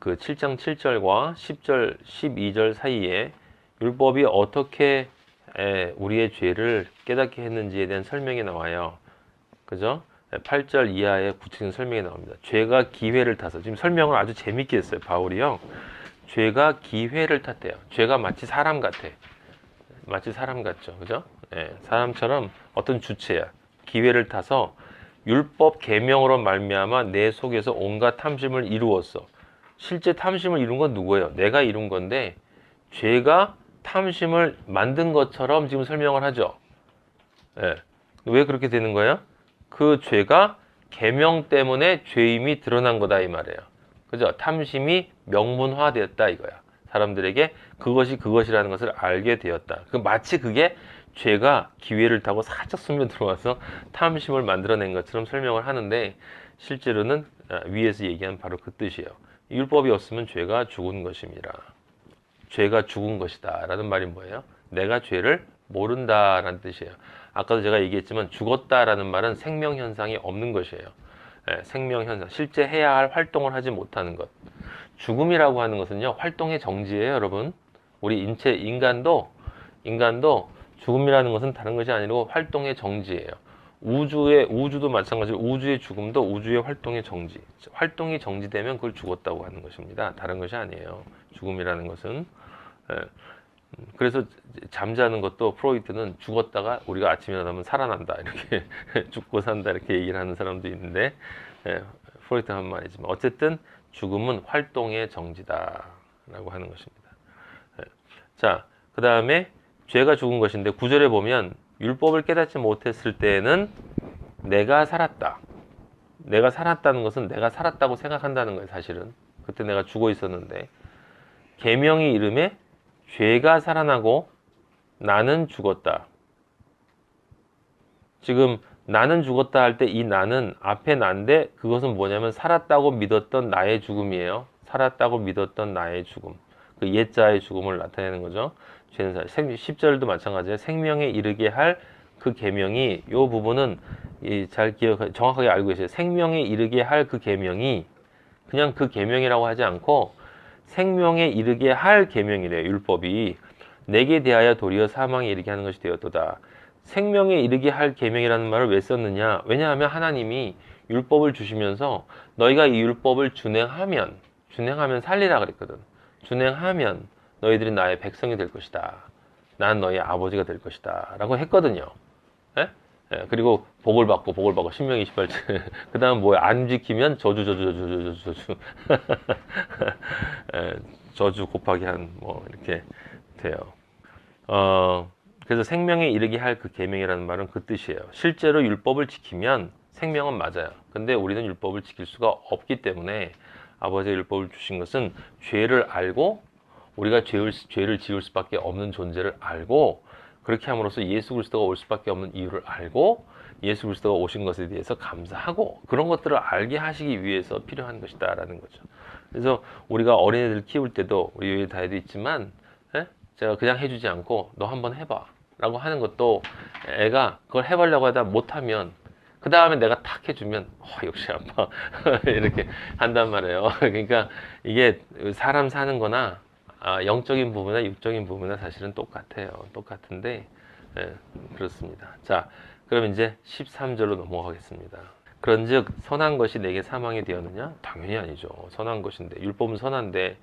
그 7장 7절과 10절 12절 사이에 율법이 어떻게 우리의 죄를 깨닫게 했는지에 대한 설명이 나와요. 그죠? 8절 이하의 구체적인 설명이 나옵니다. 죄가 기회를 타서, 지금 설명을 아주 재밌게 했어요, 바울이요. 죄가 기회를 탔대요. 죄가 마치 사람 같아. 마치 사람 같죠. 그죠? 사람처럼 어떤 주체야. 기회를 타서 율법 계명으로 말미암아 내 속에서 온갖 탐심을 이루었어. 실제 탐심을 이룬 건 누구예요? 내가 이룬 건데, 죄가 탐심을 만든 것처럼 지금 설명을 하죠. 왜 그렇게 되는 거예요? 그 죄가 계명 때문에 죄임이 드러난 거다 이 말이에요. 그죠? 탐심이 명문화되었다 이거야. 사람들에게 그것이 그것이라는 것을 알게 되었다. 마치 그게 죄가 기회를 타고 살짝 스며 들어와서 탐심을 만들어낸 것처럼 설명을 하는데, 실제로는 위에서 얘기한 바로 그 뜻이에요. 율법이 없으면 죄가 죽은 것입니다. 죄가 죽은 것이다 라는 말이 뭐예요? 내가 죄를 모른다라는 뜻이에요. 아까도 제가 얘기했지만 죽었다라는 말은 생명현상이 없는 것이에요. 생명현상, 실제 해야 할 활동을 하지 못하는 것. 죽음이라고 하는 것은요, 활동의 정지예요, 여러분. 우리 인간도 죽음이라는 것은 다른 것이 아니고 활동의 정지예요. 우주도 마찬가지로 우주의 죽음도 우주의 활동의 정지. 활동이 정지되면 그걸 죽었다고 하는 것입니다. 다른 것이 아니에요. 죽음이라는 것은. 그래서 잠자는 것도 프로이트는 죽었다가 우리가 아침에 일어나면 살아난다 이렇게 죽고 산다 이렇게 얘기를 하는 사람도 있는데, 프로이트 한 말이지만 어쨌든 죽음은 활동의 정지다 라고 하는 것입니다. 자, 그 다음에 죄가 죽은 것인데 9절에 보면 율법을 깨닫지 못했을 때에는 내가 살았다. 내가 살았다는 것은 내가 살았다고 생각한다는 거예요. 사실은 그때 내가 죽어 있었는데, 계명이 이름에 죄가 살아나고 나는 죽었다. 지금 나는 죽었다 할 때 이 나는 앞에 난데, 그것은 뭐냐면 살았다고 믿었던 나의 죽음이에요. 살았다고 믿었던 나의 죽음. 그 옛자의 죽음을 나타내는 거죠. 죄는 10절도 마찬가지예요. 생명에 이르게 할 그 계명이, 이 부분은 잘 정확하게 알고 계세요. 생명에 이르게 할 그 계명이 그냥 그 계명이라고 하지 않고 생명에 이르게 할 계명이래요. 율법이 내게 대하여 도리어 사망에 이르게 하는 것이 되었도다. 생명에 이르게 할 계명이라는 말을 왜 썼느냐? 왜냐하면 하나님이 율법을 주시면서 너희가 이 율법을 준행하면 살리라 그랬거든. 준행하면 너희들이 나의 백성이 될 것이다. 난 너희 아버지가 될 것이다 라고 했거든요. 그리고 복을 받고 신명기 28절 그 다음 뭐야? 안 지키면 저주 저주 곱하기 한 뭐 이렇게 돼요. 그래서 생명에 이르게 할 그 계명이라는 말은 그 뜻이에요. 실제로 율법을 지키면 생명은 맞아요. 근데 우리는 율법을 지킬 수가 없기 때문에 아버지의 율법을 주신 것은 죄를 알고, 우리가 죄를 지을 수밖에 없는 존재를 알고, 그렇게 함으로써 예수 그리스도가 올 수밖에 없는 이유를 알고, 예수 그리스도가 오신 것에 대해서 감사하고, 그런 것들을 알게 하시기 위해서 필요한 것이다 라는 거죠. 그래서 우리가 어린애들 키울 때도, 우리 여기 다에도 있지만, 제가 그냥 해주지 않고 너 한번 해봐 라고 하는 것도, 애가 그걸 해보려고 하다 못하면 그 다음에 내가 탁 해주면 역시 아빠 이렇게 한단 말이에요. 그러니까 이게 사람 사는 거나 영적인 부분이나 육적인 부분이나 사실은 똑같아요. 똑같은데, 그렇습니다. 자, 그럼 이제 13절로 넘어가겠습니다. 그런즉 선한 것이 내게 사망이 되었느냐? 당연히 아니죠. 선한 것인데, 율법은 선한데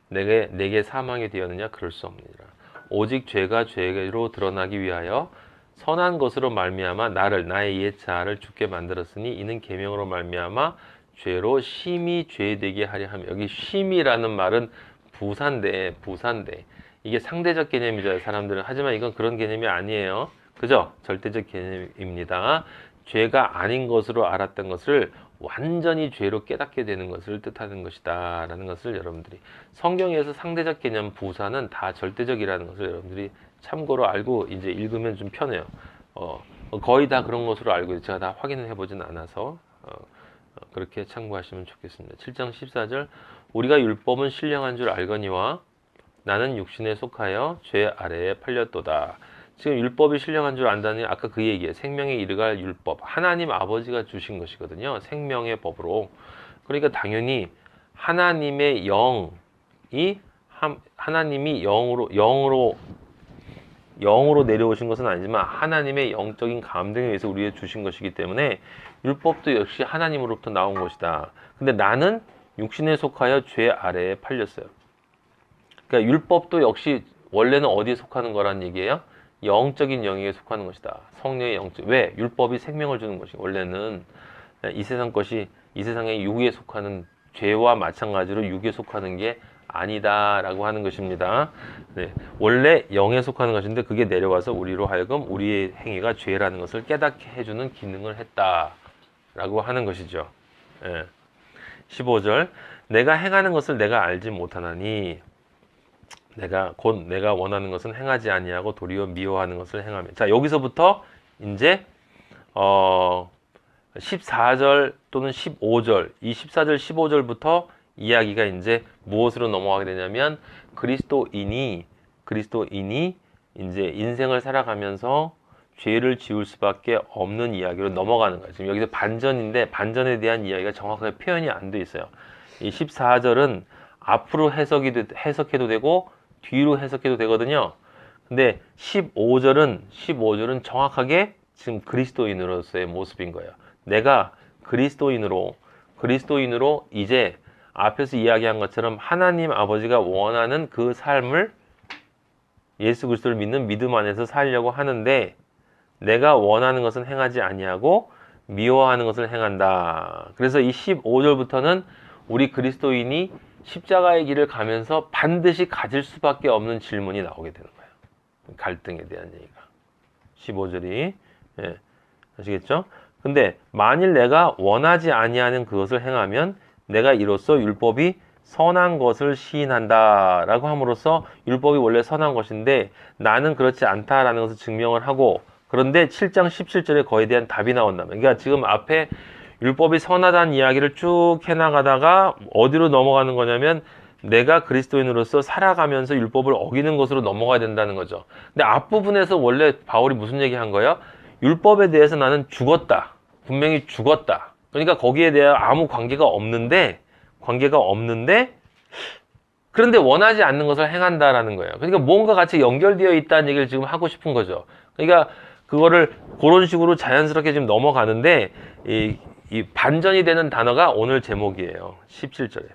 내게 사망이 되었느냐? 그럴 수 없느니라. 오직 죄가 죄로 드러나기 위하여 선한 것으로 말미암아 나의 옛 자아를 죽게 만들었으니, 이는 계명으로 말미암아 죄로 심히 죄되게 하려 함. 여기 심이라는 말은 부사인데 이게 상대적 개념이죠, 사람들은. 하지만 이건 그런 개념이 아니에요. 그죠? 절대적 개념입니다. 죄가 아닌 것으로 알았던 것을 완전히 죄로 깨닫게 되는 것을 뜻하는 것이다 라는 것을 여러분들이, 성경에서 상대적 개념 부사는 다 절대적이라는 것을 여러분들이 참고로 알고 이제 읽으면 좀 편해요. 거의 다 그런 것으로 알고 있어요. 제가 다 확인을 해보진 않아서 그렇게 참고하시면 좋겠습니다. 7장 14절 우리가 율법은 신령한 줄 알거니와 나는 육신에 속하여 죄 아래에 팔렸도다. 지금 율법이 신령한 줄 안다니, 아까 그 얘기예요. 생명에 이르갈 율법, 하나님 아버지가 주신 것이거든요. 생명의 법으로. 그러니까 당연히 하나님의 하나님이 영으로 내려오신 것은 아니지만 하나님의 영적인 감동에 의해서 우리에게 주신 것이기 때문에 율법도 역시 하나님으로부터 나온 것이다. 근데 나는 육신에 속하여 죄 아래에 팔렸어요. 그러니까 율법도 역시 원래는 어디에 속하는 거란 얘기예요? 영적인 영역에 속하는 것이다. 성령의 영적. 왜? 율법이 생명을 주는 것이 원래는 이 세상 것이 이 세상의 육에 속하는 죄와 마찬가지로 육에 속하는 게 아니다라고 하는 것입니다. 네, 원래 영에 속하는 것인데 그게 내려와서 우리로 하여금 우리의 행위가 죄라는 것을 깨닫게 해주는 기능을 했다라고 하는 것이죠. 네. 15절 내가 행하는 것을 내가 알지 못하나니 내가 원하는 것은 행하지 아니하고 도리어 미워하는 것을 행하며. 자, 여기서부터 이제 14절 또는 15절, 이 14절 15절부터 이야기가 이제 무엇으로 넘어가게 되냐면 그리스도인이 이제 인생을 살아가면서 죄를 지을 수밖에 없는 이야기로 넘어가는 거예요. 지금 여기서 반전인데 반전에 대한 이야기가 정확하게 표현이 안 돼 있어요. 이 14절은 앞으로 해석해도 되고 뒤로 해석해도 되거든요. 근데 15절은 정확하게 지금 그리스도인으로서의 모습인 거예요. 내가 그리스도인으로 이제 앞에서 이야기한 것처럼 하나님 아버지가 원하는 그 삶을 예수 그리스도를 믿는 믿음 안에서 살려고 하는데 내가 원하는 것은 행하지 아니하고 미워하는 것을 행한다. 그래서 이 15절부터는 우리 그리스도인이 십자가의 길을 가면서 반드시 가질 수밖에 없는 질문이 나오게 되는 거예요. 갈등에 대한 얘기가. 15절이. 예, 아시겠죠? 근데 만일 내가 원하지 아니하는 그것을 행하면 내가 이로써 율법이 선한 것을 시인한다 라고 함으로써 율법이 원래 선한 것인데 나는 그렇지 않다라는 것을 증명을 하고, 그런데 7장 17절에 거기에 대한 답이 나온다면, 그러니까 지금 앞에 율법이 선하다는 이야기를 쭉 해나가다가 어디로 넘어가는 거냐면 내가 그리스도인으로서 살아가면서 율법을 어기는 것으로 넘어가야 된다는 거죠. 근데 앞부분에서 원래 바울이 무슨 얘기한 거예요? 율법에 대해서 나는 죽었다. 분명히 죽었다. 그러니까 거기에 대한 아무 관계가 없는데 그런데 원하지 않는 것을 행한다라는 거예요. 그러니까 뭔가 같이 연결되어 있다는 얘기를 지금 하고 싶은 거죠. 그러니까 그거를 그런 식으로 자연스럽게 지금 넘어가는데 이 반전이 되는 단어가 오늘 제목이에요. 17절에.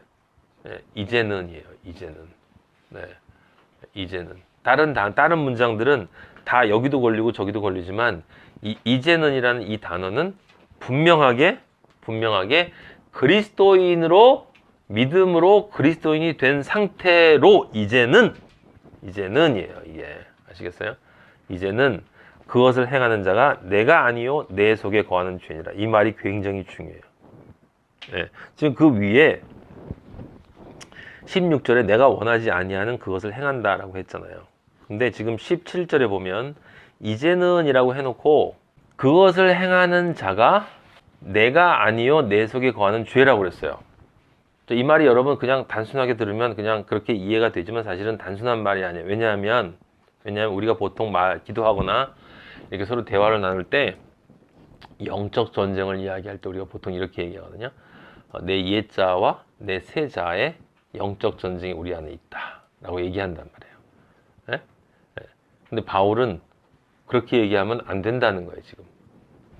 네, 이제는이에요. 이제는. 네, 이제는. 다른 문장들은 다 여기도 걸리고 저기도 걸리지만 이제는이라는 이 단어는 분명하게 그리스도인으로 믿음으로 그리스도인이 된 상태로 이제는이에요. 이게 아시겠어요? 이제는 그것을 행하는 자가 내가 아니요 내 속에 거하는 죄니라. 이 말이 굉장히 중요해요. 네, 지금 그 위에 16절에 내가 원하지 아니하는 그것을 행한다라고 했잖아요. 근데 지금 17절에 보면 이제는이라고 해놓고 그것을 행하는 자가 내가 아니요 내 속에 거하는 죄라고 그랬어요. 이 말이 여러분 그냥 단순하게 들으면 그냥 그렇게 이해가 되지만 사실은 단순한 말이 아니에요. 왜냐하면 우리가 보통 기도하거나 이렇게 서로 대화를 나눌 때 영적 전쟁을 이야기할 때 우리가 보통 이렇게 얘기하거든요. 내 옛자와 내 새자의 영적 전쟁이 우리 안에 있다 라고 얘기한단 말이에요. 네? 네. 근데 바울은 그렇게 얘기하면 안 된다는 거예요. 지금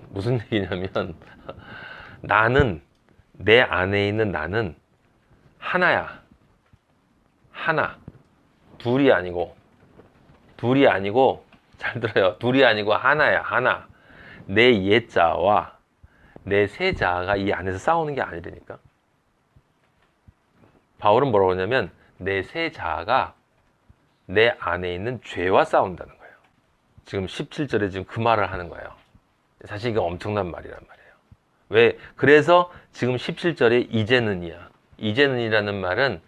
무슨 얘기냐면 내 안에 있는 나는 하나야. 하나. 둘이 아니고 잘 들어요. 둘이 아니고 하나야. 하나. 내 옛자와 내 새자가 이 안에서 싸우는 게 아니라니까. 바울은 뭐라고 하냐면 내 새자가 내 안에 있는 죄와 싸운다는 거예요. 지금 17절에 지금 그 말을 하는 거예요. 사실 이게 엄청난 말이란 말이에요. 왜? 그래서 지금 17절에 이제는이야. 이제는이라는 말은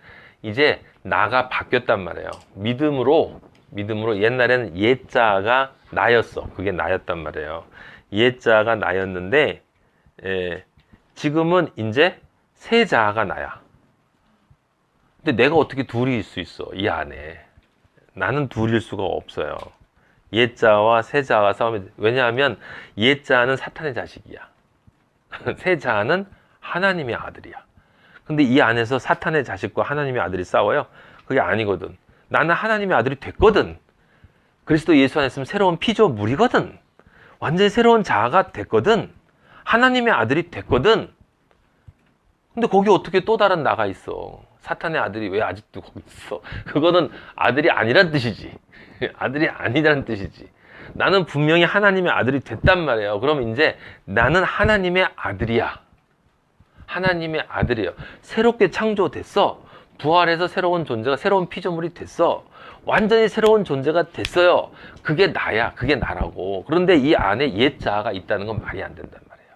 이제 나가 바뀌었단 말이에요. 믿음으로 옛날에는 옛자가 나였어. 그게 나였단 말이에요. 옛자가 나였는데 지금은 이제 새자가 나야. 근데 내가 어떻게 둘일 수 있어? 이 안에 나는 둘일 수가 없어요. 옛자와 새자와 싸움이. 왜냐하면 옛자는 사탄의 자식이야. 새자는 하나님의 아들이야. 근데 이 안에서 사탄의 자식과 하나님의 아들이 싸워요? 그게 아니거든. 나는 하나님의 아들이 됐거든. 그리스도 예수 안에 있으면 새로운 피조물이거든. 완전히 새로운 자아가 됐거든. 하나님의 아들이 됐거든. 근데 거기 어떻게 또 다른 나가 있어? 사탄의 아들이 왜 아직도 거기 있어? 그거는 아들이 아니란 뜻이지. 아들이 아니란 뜻이지. 나는 분명히 하나님의 아들이 됐단 말이에요. 그럼 이제 나는 하나님의 아들이야. 하나님의 아들이에요. 새롭게 창조됐어. 부활해서 새로운 존재가, 새로운 피조물이 됐어. 완전히 새로운 존재가 됐어요. 그게 나야. 그게 나라고. 그런데 이 안에 옛 자아가 있다는 건 말이 안 된단 말이에요.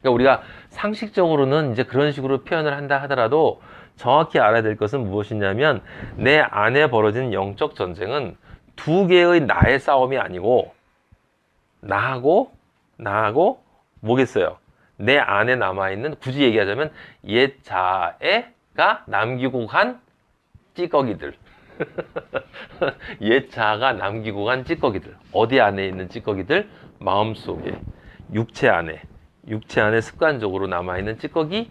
그러니까 우리가 상식적으로는 이제 그런 식으로 표현을 한다 하더라도 정확히 알아야 될 것은 무엇이냐면 내 안에 벌어진 영적 전쟁은 두 개의 나의 싸움이 아니고 나하고 뭐겠어요? 내 안에 남아있는, 굳이 얘기하자면 옛 자아가 남기고 간 찌꺼기들. 옛 자아가 남기고 간 찌꺼기들. 어디 안에 있는 찌꺼기들? 마음속에, 육체 안에 습관적으로 남아있는 찌꺼기,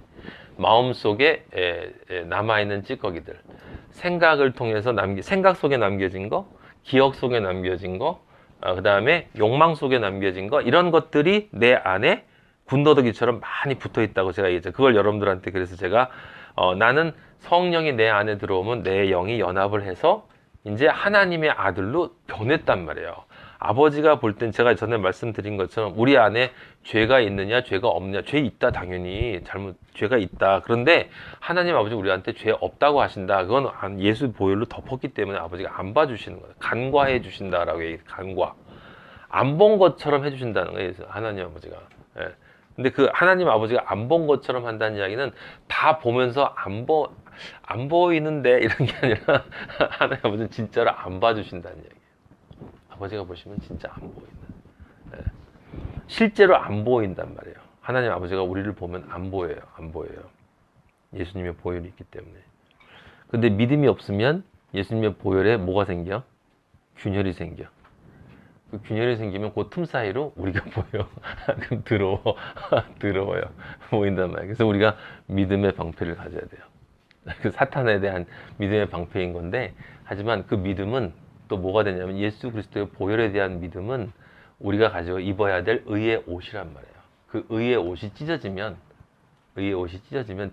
마음속에 남아있는 찌꺼기들. 생각을 통해서 생각 속에 남겨진 거, 기억 속에 남겨진 거, 그 다음에 욕망 속에 남겨진 거, 이런 것들이 내 안에 군더더기처럼 많이 붙어 있다고 제가 얘기했죠. 그걸 여러분들한테 그래서 제가 나는 성령이 내 안에 들어오면 내 영이 연합을 해서 이제 하나님의 아들로 변했단 말이에요. 아버지가 볼 땐 제가 전에 말씀드린 것처럼 우리 안에 죄가 있느냐 죄가 없느냐, 죄 있다 당연히 죄가 있다. 그런데 하나님 아버지 우리한테 죄 없다고 하신다. 그건 예수 보혈로 덮었기 때문에 아버지가 안 봐주시는 거예요. 간과해 주신다라고 얘기해요. 간과. 안 본 것처럼 해주신다는 거예요. 하나님 아버지가. 예. 근데 그 하나님 아버지가 안 본 것처럼 한다는 이야기는 다 보면서 안 보이는데 이런 게 아니라 하나님 아버지는 진짜로 안 봐주신다는 이야기예요. 아버지가 보시면 진짜 안 보이는. 예. 실제로 안 보인단 말이에요. 하나님 아버지가 우리를 보면 안 보여요. 안 보여요. 예수님의 보혈이 있기 때문에. 근데 믿음이 없으면 예수님의 보혈에 뭐가 생겨? 균열이 생겨. 그 균열이 생기면 그 틈 사이로 우리가 보여. 그럼 더러워요. 보인단 말이에요. 그래서 우리가 믿음의 방패를 가져야 돼요. 그 사탄에 대한 믿음의 방패인 건데, 하지만 그 믿음은 또 뭐가 되냐면 예수 그리스도의 보혈에 대한 믿음은 우리가 가지고 입어야 될 의의 옷이란 말이에요. 그 의의 옷이 찢어지면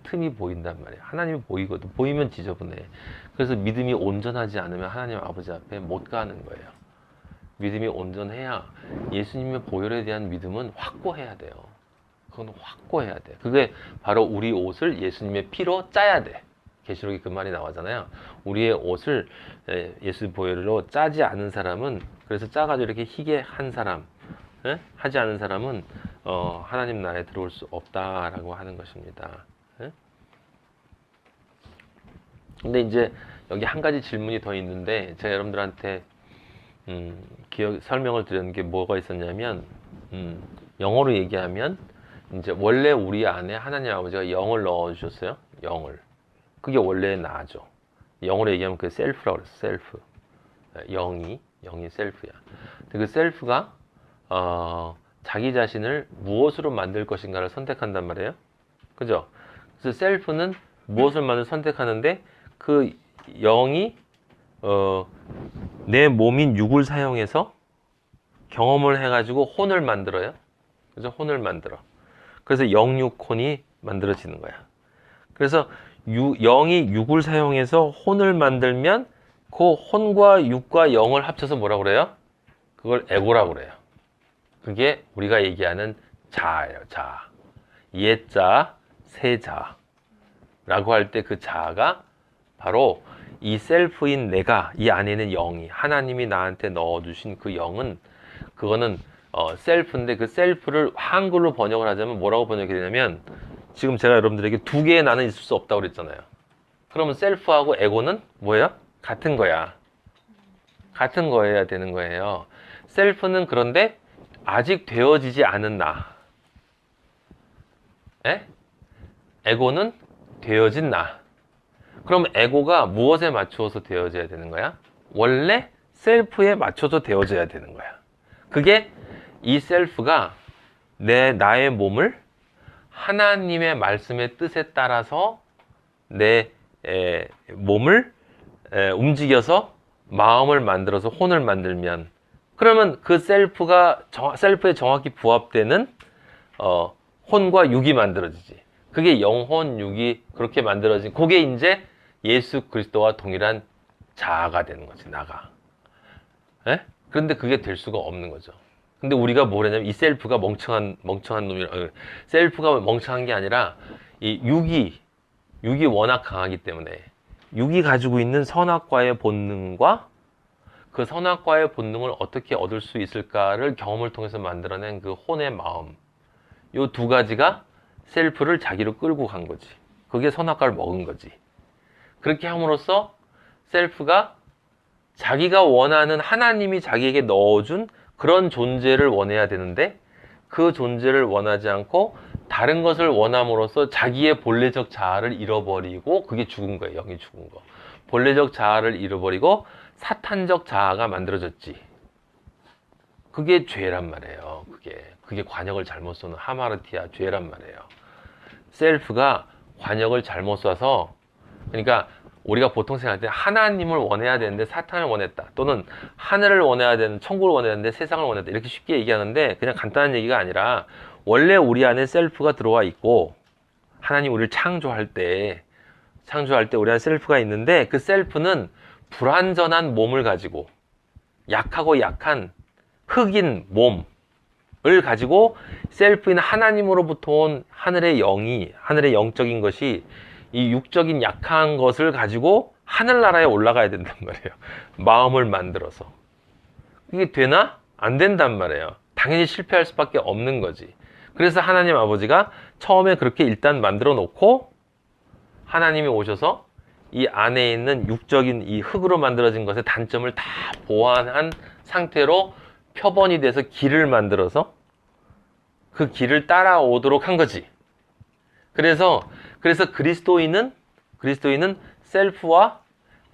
틈이 보인단 말이에요. 하나님이 보이거든. 보이면 지저분해. 그래서 믿음이 온전하지 않으면 하나님 아버지 앞에 못 가는 거예요. 믿음이 온전해야 예수님의 보혈에 대한 믿음은 확고해야 돼요. 그건 확고해야 돼. 그게 바로 우리 옷을 예수님의 피로 짜야 돼. 계시록에 그 말이 나오잖아요. 우리의 옷을 예수 보혈로 짜지 않은 사람은, 그래서 짜가지고 이렇게 희게 한 사람, 하지 않은 사람은 하나님 나라에 들어올 수 없다라고 하는 것입니다. 근데 이제 여기 한 가지 질문이 더 있는데, 제가 여러분들한테 설명을 드렸는 게 뭐가 있었냐면, 영어로 얘기하면 이제 원래 우리 안에 하나님 아버지가 영을 넣어 주셨어요. 영을. 그게 원래의 나죠. 영어로 얘기하면 그 셀프라고 그랬어. 셀프. 영이 셀프야. 그 셀프가 자기 자신을 무엇으로 만들 것인가를 선택한단 말이에요. 그죠? 그래서 셀프는 무엇을 선택하는데, 그 영이 내 몸인 육을 사용해서 경험을 해가지고 혼을 만들어요. 그래서 혼을 만들어. 그래서 영육혼이 만들어지는 거야. 그래서 영이 육을 사용해서 혼을 만들면 그 혼과 육과 영을 합쳐서 뭐라고 그래요? 그걸 에고라고 그래요. 그게 우리가 얘기하는 자아예요. 자아. 옛자, 새자라고 할 때 그 자아가 바로 이 셀프인 내가, 이 안에 있는 영이, 하나님이 나한테 넣어주신 그 영은, 그거는 셀프인데, 그 셀프를 한글로 번역을 하자면 뭐라고 번역이 되냐면, 지금 제가 여러분들에게 두 개의 나는 있을 수 없다고 그랬잖아요. 그러면 셀프하고 에고는 뭐예요? 같은 거야. 같은 거여야 되는 거예요. 셀프는 그런데 아직 되어지지 않은 나. 에고는 되어진 나. 그럼 에고가 무엇에 맞추어서 되어져야 되는 거야? 원래 셀프에 맞춰서 되어져야 되는 거야. 그게 이 셀프가 나의 몸을 하나님의 말씀의 뜻에 따라서 내 몸을 움직여서 마음을 만들어서 혼을 만들면, 그러면 그 셀프에 정확히 부합되는 혼과 육이 만들어지지. 그게 영혼, 육이 그렇게 만들어진, 그게 이제 예수 그리스도와 동일한 자아가 되는 거지, 나가. 예? 그런데 그게 될 수가 없는 거죠. 근데 우리가 뭘 했냐면, 이 셀프가 멍청한 셀프가 멍청한 게 아니라, 이 육이 워낙 강하기 때문에, 육이 가지고 있는 선악과의 본능과 그 선악과의 본능을 어떻게 얻을 수 있을까를 경험을 통해서 만들어낸 그 혼의 마음, 요 두 가지가 셀프를 자기로 끌고 간 거지. 그게 선악과를 먹은 거지. 그렇게 함으로써 셀프가 자기가 원하는, 하나님이 자기에게 넣어준 그런 존재를 원해야 되는데, 그 존재를 원하지 않고 다른 것을 원함으로써 자기의 본래적 자아를 잃어버리고, 그게 죽은 거예요. 영이 죽은 거. 본래적 자아를 잃어버리고 사탄적 자아가 만들어졌지. 그게 죄란 말이에요. 그게 관역을 잘못 쏘는 하마르티아, 죄란 말이에요. 셀프가 관역을 잘못 쏴서, 그러니까 우리가 보통 생각할 때 하나님을 원해야 되는데 사탄을 원했다, 또는 하늘을 원해야 되는, 천국을 원해야 되는데 세상을 원했다, 이렇게 쉽게 얘기하는데, 그냥 간단한 얘기가 아니라, 원래 우리 안에 셀프가 들어와 있고, 하나님 우리를 창조할 때 우리 안에 셀프가 있는데, 그 셀프는 불완전한 몸을 가지고, 약하고 약한 흑인 몸을 가지고, 셀프인 하나님으로부터 온 하늘의 영적인 것이 이 육적인 약한 것을 가지고 하늘나라에 올라가야 된단 말이에요. 마음을 만들어서. 이게 되나? 안 된단 말이에요. 당연히 실패할 수밖에 없는 거지. 그래서 하나님 아버지가 처음에 그렇게 일단 만들어 놓고, 하나님이 오셔서 이 안에 있는 육적인 이 흙으로 만들어진 것의 단점을 다 보완한 상태로 표본이 돼서 길을 만들어서 그 길을 따라오도록 한 거지. 그래서 그리스도인은 셀프와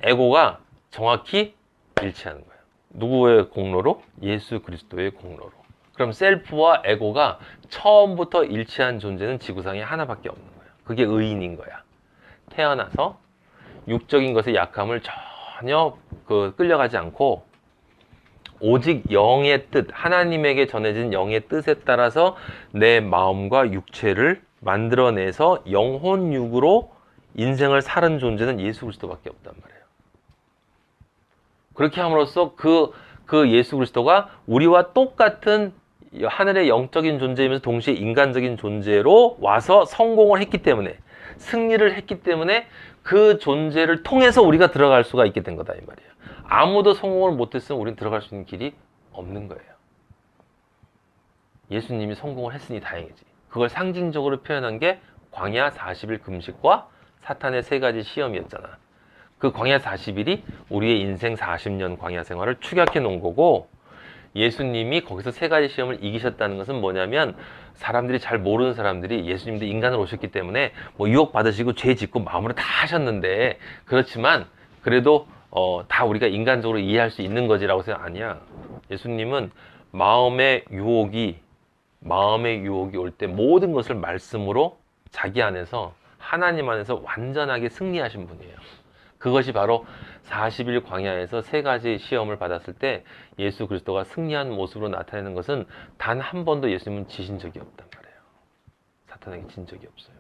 에고가 정확히 일치하는 거예요. 누구의 공로로? 예수 그리스도의 공로로. 그럼 셀프와 에고가 처음부터 일치한 존재는 지구상에 하나밖에 없는 거예요. 그게 의인인 거야. 태어나서 육적인 것의 약함을 전혀 끌려가지 않고, 오직 영의 뜻, 하나님에게 전해진 영의 뜻에 따라서 내 마음과 육체를 만들어내서 영혼육으로 인생을 사는 존재는 예수 그리스도밖에 없단 말이에요. 그렇게 함으로써 그 예수 그리스도가 우리와 똑같은 하늘의 영적인 존재이면서 동시에 인간적인 존재로 와서 성공을 했기 때문에, 승리를 했기 때문에, 그 존재를 통해서 우리가 들어갈 수가 있게 된 거다 이 말이에요. 아무도 성공을 못했으면 우리는 들어갈 수 있는 길이 없는 거예요. 예수님이 성공을 했으니 다행이지. 그걸 상징적으로 표현한 게 광야 40일 금식과 사탄의 3가지 시험이었잖아. 그 광야 40일이 우리의 인생 40년 광야 생활을 축약해 놓은 거고, 예수님이 거기서 3가지 시험을 이기셨다는 것은 뭐냐면, 사람들이 잘 모르는 사람들이 예수님도 인간으로 오셨기 때문에 뭐 유혹 받으시고 죄 짓고 마음으로 다 하셨는데, 그렇지만 그래도 다 우리가 인간적으로 이해할 수 있는 거지라고 생각 아니야. 예수님은 마음의 유혹이 올 때 모든 것을 말씀으로 자기 안에서, 하나님 안에서 완전하게 승리하신 분이에요. 그것이 바로 40일 광야에서 3가지 시험을 받았을 때 예수 그리스도가 승리한 모습으로 나타내는 것은, 단 한 번도 예수님은 지신 적이 없단 말이에요. 사탄에게 진 적이 없어요.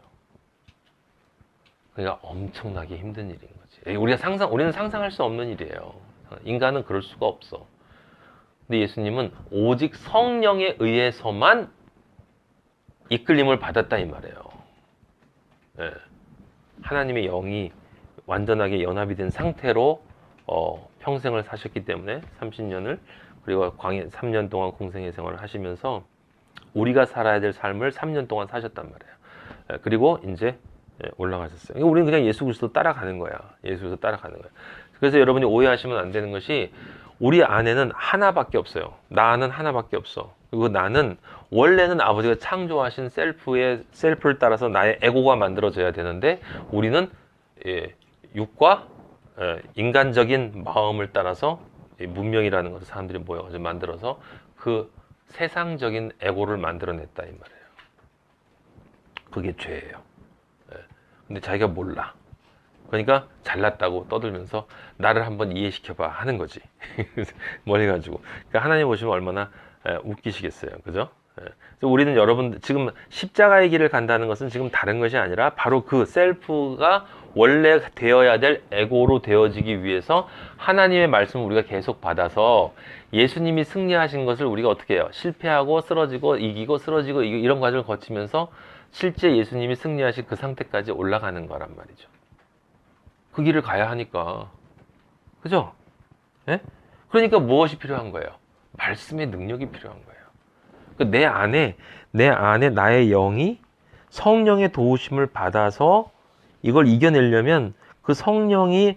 그러니까 엄청나게 힘든 일인 거지. 우리는 상상할 수 없는 일이에요. 인간은 그럴 수가 없어. 근데 예수님은 오직 성령에 의해서만 이끌림을 받았다 이 말이에요. 네. 하나님의 영이 완전하게 연합이 된 상태로 평생을 사셨기 때문에, 30년을, 그리고 3년 동안 공생애 생활을 하시면서 우리가 살아야 될 삶을 3년 동안 사셨단 말이에요. 그리고 이제 올라가셨어요. 우리는 그냥 예수 그리스도 따라가는 거야. 예수 그리스도 따라가는 거야. 그래서 여러분이 오해하시면 안 되는 것이, 우리 안에는 하나밖에 없어요. 나는 하나밖에 없어. 그리고 나는 원래는 아버지가 창조하신 셀프를 따라서 나의 에고가 만들어져야 되는데, 우리는 육과 인간적인 마음을 따라서 문명이라는 것을 사람들이 모여가지고 만들어서 그 세상적인 에고를 만들어냈다 이 말이에요. 그게 죄예요. 근데 자기가 몰라. 그러니까 잘났다고 떠들면서 나를 한번 이해시켜봐 하는 거지. 뭘 해가지고. 그러니까 하나님 보시면 얼마나 웃기시겠어요. 그죠? 그래서 우리는 여러분 지금 십자가의 길을 간다는 것은 지금 다른 것이 아니라 바로 그 셀프가 원래 되어야 될 에고로 되어지기 위해서 하나님의 말씀을 우리가 계속 받아서 예수님이 승리하신 것을 우리가 어떻게 해요? 실패하고 쓰러지고 이기고 쓰러지고 이런 과정을 거치면서 실제 예수님이 승리하신 그 상태까지 올라가는 거란 말이죠. 그 길을 가야 하니까. 그죠? 예? 그러니까 무엇이 필요한 거예요? 말씀의 능력이 필요한 거예요. 내 안에 나의 영이 성령의 도우심을 받아서 이걸 이겨내려면 그 성령이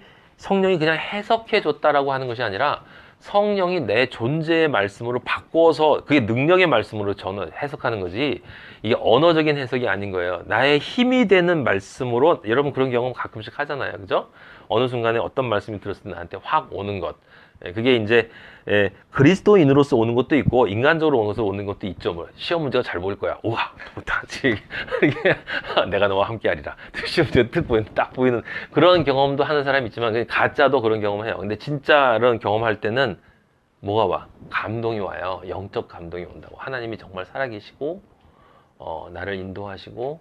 그냥 해석해 줬다라고 하는 것이 아니라 성령이 내 존재의 말씀으로 바꿔서 그게 능력의 말씀으로 저는 해석하는 거지 이게 언어적인 해석이 아닌 거예요. 나의 힘이 되는 말씀으로 여러분 그런 경험 가끔씩 하잖아요. 그죠? 어느 순간에 어떤 말씀이 들었을 때 나한테 확 오는 것. 그게 이제 그리스도인으로서 오는 것도 있고 인간적으로 오는 것도 있죠. 뭐 시험 문제가 잘 보일 거야. 우와, 좋다. 내가 너와 함께하리라. 시험 문제가 딱 보이는 그런 경험도 하는 사람이 있지만 가짜도 그런 경험을 해요. 근데 진짜 그런 경험할 때는 뭐가 와? 감동이 와요. 영적 감동이 온다고. 하나님이 정말 살아계시고 나를 인도하시고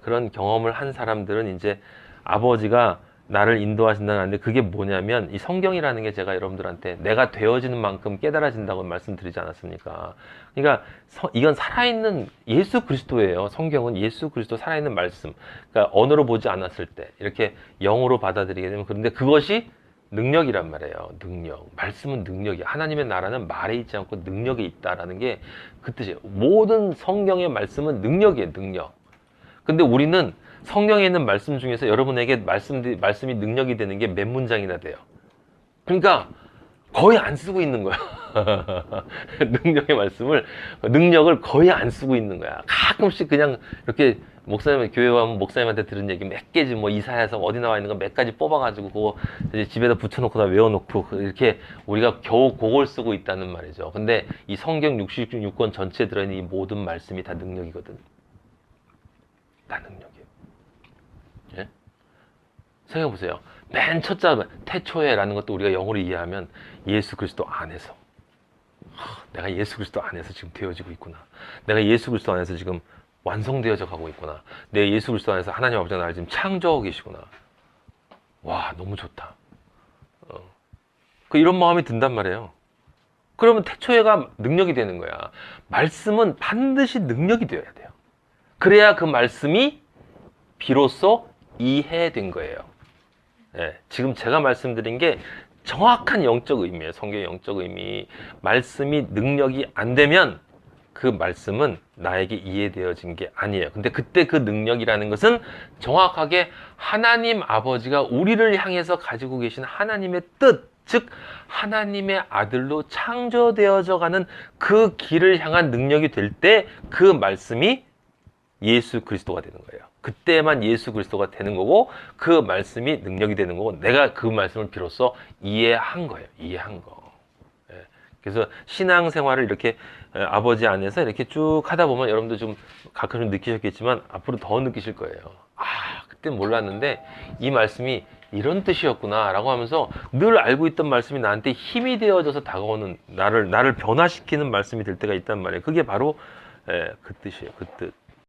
그런 경험을 한 사람들은 이제 아버지가 나를 인도하신다는데 그게 뭐냐면 이 성경이라는 게 제가 여러분들한테 내가 되어지는 만큼 깨달아진다고 말씀드리지 않았습니까? 그러니까 이건 살아있는 예수 그리스도예요. 성경은 예수 그리스도 살아있는 말씀. 그러니까 언어로 보지 않았을 때 이렇게 영으로 받아들이게 되면 그런데 그것이 능력이란 말이에요. 능력. 말씀은 능력이야. 하나님의 나라는 말에 있지 않고 능력에 있다라는 게 그 뜻이에요. 모든 성경의 말씀은 능력이에요. 능력. 근데 우리는 성경에 있는 말씀 중에서 여러분에게 말씀이 능력이 되는 게 몇 문장이나 돼요. 그러니까 거의 안 쓰고 있는 거야. 능력을 거의 안 쓰고 있는 거야. 가끔씩 그냥 이렇게 교회 가면 목사님한테 들은 얘기 몇 개지 뭐 이사야서 어디 나와 있는 거 몇 가지 뽑아가지고 그거 이제 집에다 붙여놓고 다 외워놓고 이렇게 우리가 겨우 그걸 쓰고 있다는 말이죠. 근데 이 성경 66권 전체에 들어있는 이 모든 말씀이 다 능력이거든. 다 능력이에요. 예? 생각해보세요. 맨 첫 자만 태초에라는 것도 우리가 영어로 이해하면 예수 그리스도 안에서 내가 예수 그리스도 안에서 지금 되어지고 있구나. 내가 예수 그리스도 안에서 지금 완성되어져 가고 있구나. 내 예수 그리스도 안에서 하나님 아버지가 나를 지금 창조하고 계시구나. 와, 너무 좋다. 이런 마음이 든단 말이에요. 그러면 태초에가 능력이 되는 거야. 말씀은 반드시 능력이 되어야 돼요. 그래야 그 말씀이 비로소 이해된 거예요. 예, 지금 제가 말씀드린 게 정확한 영적 의미예요. 성경의 영적 의미. 말씀이 능력이 안 되면 그 말씀은 나에게 이해되어진 게 아니에요. 근데 그때 그 능력이라는 것은 정확하게 하나님 아버지가 우리를 향해서 가지고 계신 하나님의 뜻, 즉 하나님의 아들로 창조되어져 가는 그 길을 향한 능력이 될 때 그 말씀이 예수 그리스도가 되는 거예요. 그때만 예수 그리스도가 되는 거고 그 말씀이 능력이 되는 거고 내가 그 말씀을 비로소 이해한 거예요. 이해한 거. 그래서 신앙생활을 이렇게 아버지 안에서 이렇게 쭉 하다 보면 여러분도 좀 가끔 느끼셨겠지만 앞으로 더 느끼실 거예요. 그때 몰랐는데 이 말씀이 이런 뜻이었구나 라고 하면서 늘 알고 있던 말씀이 나한테 힘이 되어져서 다가오는 나를 변화시키는 말씀이 될 때가 있단 말이에요. 그게 바로 그 뜻이에요. 그 뜻.